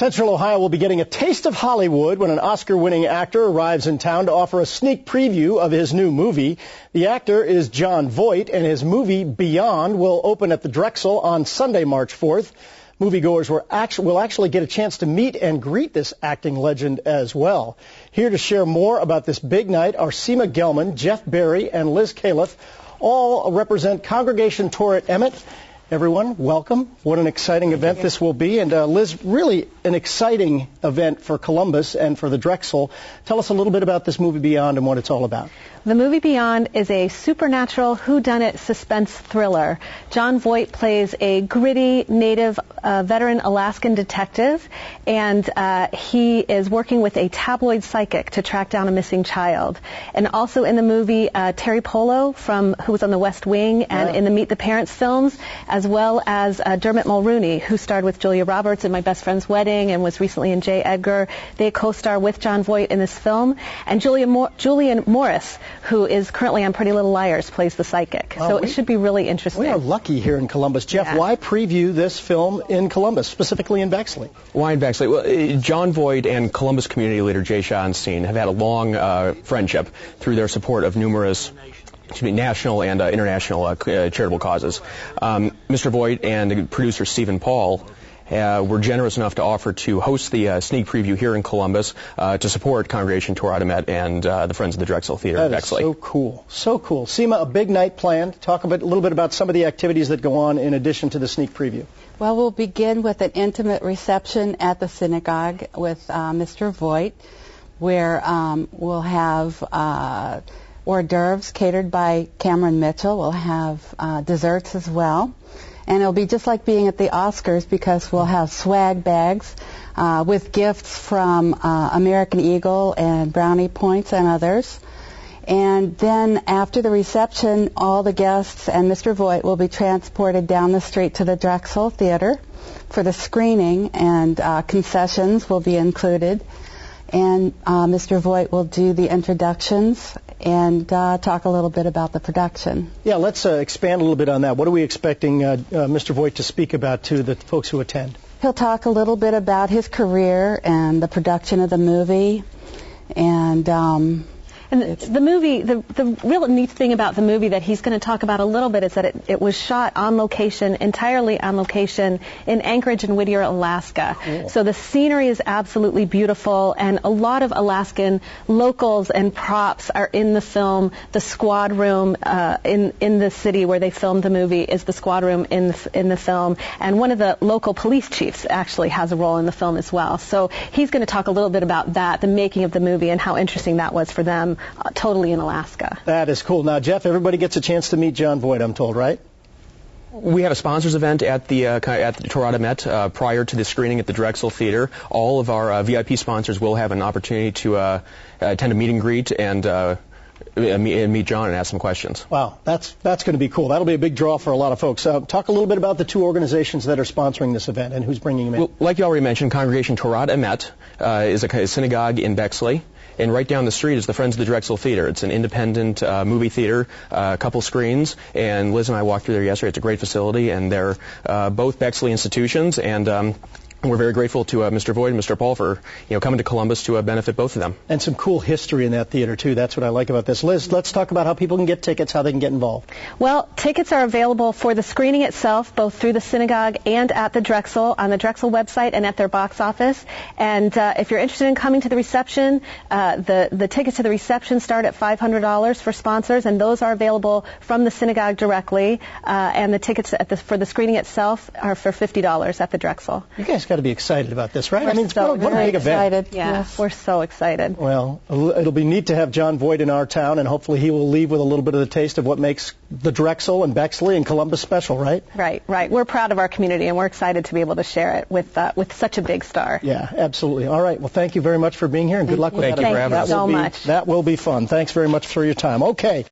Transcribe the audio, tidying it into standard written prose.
Central Ohio will be getting a taste of Hollywood when an Oscar-winning actor arrives in town to offer a sneak preview of his new movie. The actor is Jon Voight, and his movie Beyond will open at the Drexel on Sunday, March 4th. Moviegoers will actually get a chance to meet and greet this acting legend as well. Here to share more about this big night are Seema Gelman, Jeff Berry, and Liz Califf. All represent Congregation Torat Emet. Everyone, welcome. What an exciting event this will be. And Liz, really an exciting event for Columbus and for the Drexel. Tell us a little bit about this movie Beyond and what it's all about. The movie Beyond is a supernatural whodunit suspense thriller. Jon Voight plays a gritty native veteran Alaskan detective, and he is working with a tabloid psychic to track down a missing child. And also in the movie, Teri Polo, who was on The West Wing and in the Meet the Parents films, as well as Dermot Mulroney, who starred with Julia Roberts in My Best Friend's Wedding and was recently in J. Edgar. They co-star with Jon Voight in this film. And Julian Morris, who is currently on Pretty Little Liars, plays the psychic. So it should be really interesting. We are lucky here in Columbus. Jeff, why preview this film in Columbus, specifically in Bexley? Why in Bexley? Well, Jon Voight and Columbus community leader Jay Schonstein have had a long friendship through their support of numerous national and international charitable causes. Mr. Voight and producer Stephen Paul were generous enough to offer to host the sneak preview here in Columbus to support Congregation Torat Emet and the Friends of the Drexel Theater in Bexley. That is so cool. So cool. Seema, a big night planned. Talk a little bit about some of the activities that go on in addition to the sneak preview. Well, we'll begin with an intimate reception at the synagogue with Mr. Voight, where we'll have hors d'oeuvres catered by Cameron Mitchell. We'll have desserts as well. And it'll be just like being at the Oscars because we'll have swag bags with gifts from American Eagle and Brownie Points and others. And then after the reception, all the guests and Mr. Voight will be transported down the street to the Drexel Theater for the screening, and concessions will be included. And Mr. Voight will do the introductions and talk a little bit about the production. Yeah, let's expand a little bit on that. What are we expecting Mr. Voight to speak about to the folks who attend? He'll talk a little bit about his career and the production of the movie, and the movie, the real neat thing about the movie that he's going to talk about a little bit is that it was shot on location, entirely on location, in Anchorage and Whittier, Alaska. Cool. So the scenery is absolutely beautiful, and a lot of Alaskan locals and props are in the film. The squad room in the city where they filmed the movie is the squad room in the film, and one of the local police chiefs actually has a role in the film as well. So he's going to talk a little bit about that, the making of the movie, and how interesting that was for them. Totally in Alaska. That is cool. Now, Jeff, everybody gets a chance to meet Jon Voight, I'm told, right? We have a sponsors event at the Torat Emet prior to the screening at the Drexel Theater. All of our VIP sponsors will have an opportunity to attend a meet and greet and meet Jon and ask some questions. Wow, that's going to be cool. That'll be a big draw for a lot of folks. Talk a little bit about the two organizations that are sponsoring this event and who's bringing them in. Well, like you already mentioned, Congregation Torat Emet is a synagogue in Bexley. And right down the street is the Friends of the Drexel Theater. It's an independent movie theater, a couple screens, and Liz and I walked through there yesterday. It's a great facility, and they're both Bexley institutions, and we're very grateful to Mr. Voight and Mr. Paul for coming to Columbus to benefit both of them. And some cool history in that theater, too. That's what I like about this. Liz, let's talk about how people can get tickets, how they can get involved. Well, tickets are available for the screening itself, both through the synagogue and at the Drexel, on the Drexel website and at their box office. And if you're interested in coming to the reception, the tickets to the reception start at $500 for sponsors, and those are available from the synagogue directly. And the tickets for the screening itself are for $50 at the Drexel. You guys got to be excited about this, right? We're It's what a big event. Yeah, yes. We're so excited. Well, it'll be neat to have Jon Voight in our town, and hopefully he will leave with a little bit of the taste of what makes the Drexel and Bexley and Columbus special, right? Right. We're proud of our community, and we're excited to be able to share it with such a big star. Yeah, absolutely. All right. Well, thank you very much for being here, and good luck with that. Thank you for having us. Thank you so much. That will be fun. Thanks very much for your time. Okay.